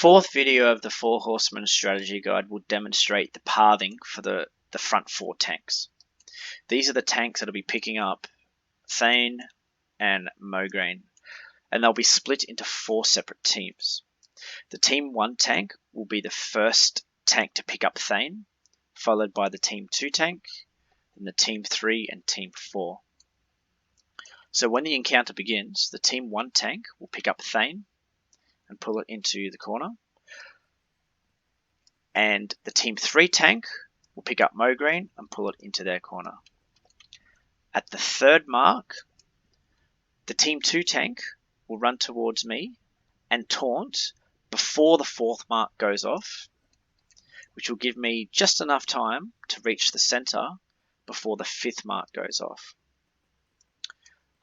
fourth video of the Four Horseman strategy guide will demonstrate the pathing for the front four tanks. These are the tanks that will be picking up Thane and Mograine, and they'll be split into four separate teams. The Team 1 tank will be the first tank to pick up Thane, followed by the Team 2 tank, then the Team 3 and Team 4. So when the encounter begins, the Team 1 tank will pick up Thane and pull it into the corner, and the Team 3 tank will pick up Mograine and pull it into their corner. At the third mark, the Team 2 tank will run towards me and taunt before the fourth mark goes off, which will give me just enough time to reach the center before the fifth mark goes off.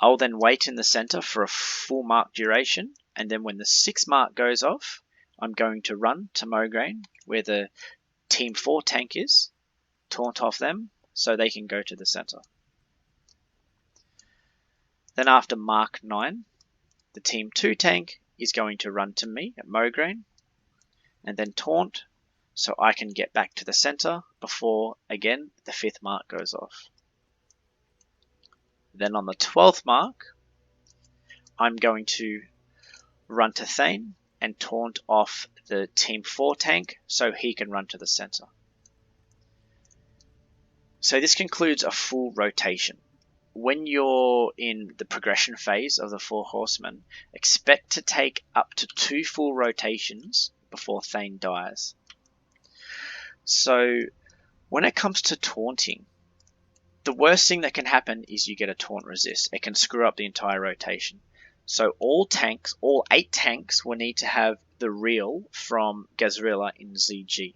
I'll then wait in the center for a full mark duration, and then when the sixth mark goes off, I'm going to run to Mograine, where the Team 4 tank is, taunt off them so they can go to the center. Then after mark 9, the Team 2 tank is going to run to me at Mograine and then taunt so I can get back to the center before, again, the fifth mark goes off. Then on the 12th mark, I'm going to run to Thane and taunt off the Team 4 tank so he can run to the center. So this concludes a full rotation. When you're in the progression phase of the Four Horsemen, expect to take up to 2 full rotations before Thane dies. So when it comes to taunting, the worst thing that can happen is you get a taunt resist. It can screw up the entire rotation. So all 8 tanks will need to have the reel from Gazrilla in ZG.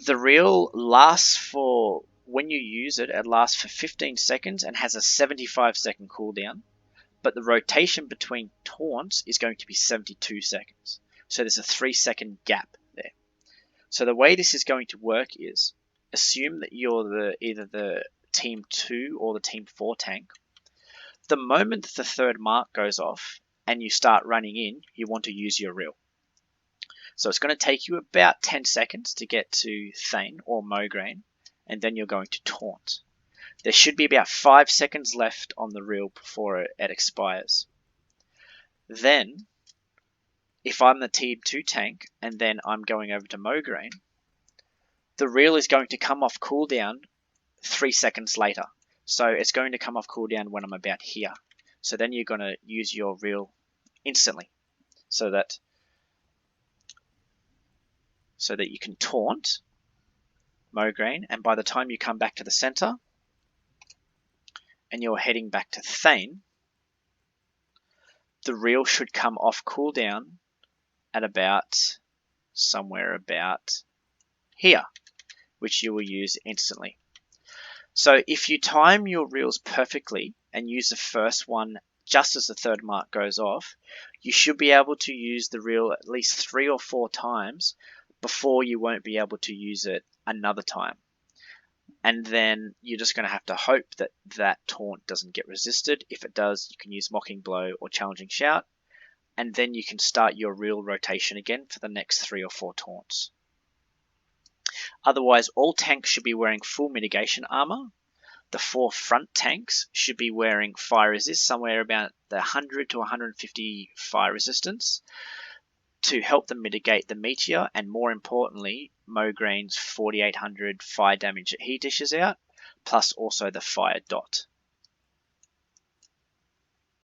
The reel lasts for, when you use it, it lasts for 15 seconds and has a 75-second cooldown, but the rotation between taunts is going to be 72 seconds. So there's a 3-second gap there. So the way this is going to work is, assume that you're either the Team 2 or the Team 4 tank. The moment that the third mark goes off and you start running in, you want to use your reel. So it's going to take you about 10 seconds to get to Thane or Mograine, and then you're going to taunt. There should be about 5 seconds left on the reel before it expires. Then, if I'm the Team 2 tank and then I'm going over to Mograine, the reel is going to come off cooldown 3 seconds later. So it's going to come off cooldown when I'm about here. So then you're going to use your reel instantly so that you can taunt Mograine, and by the time you come back to the center and you're heading back to Thane, the reel should come off cooldown at somewhere about here, which you will use instantly. So if you time your reels perfectly and use the first one just as the third mark goes off, you should be able to use the reel at least 3 or 4 times before you won't be able to use it another time. And then you're just going to have to hope that that taunt doesn't get resisted. If it does, you can use Mocking Blow or Challenging Shout, and then you can start your reel rotation again for the next 3 or 4 taunts. Otherwise, all tanks should be wearing full mitigation armor. The 4 front tanks should be wearing fire resist, somewhere about the 100 to 150 fire resistance, to help them mitigate the meteor, and more importantly, Mograine's 4800 fire damage that he dishes out, plus also the fire dot.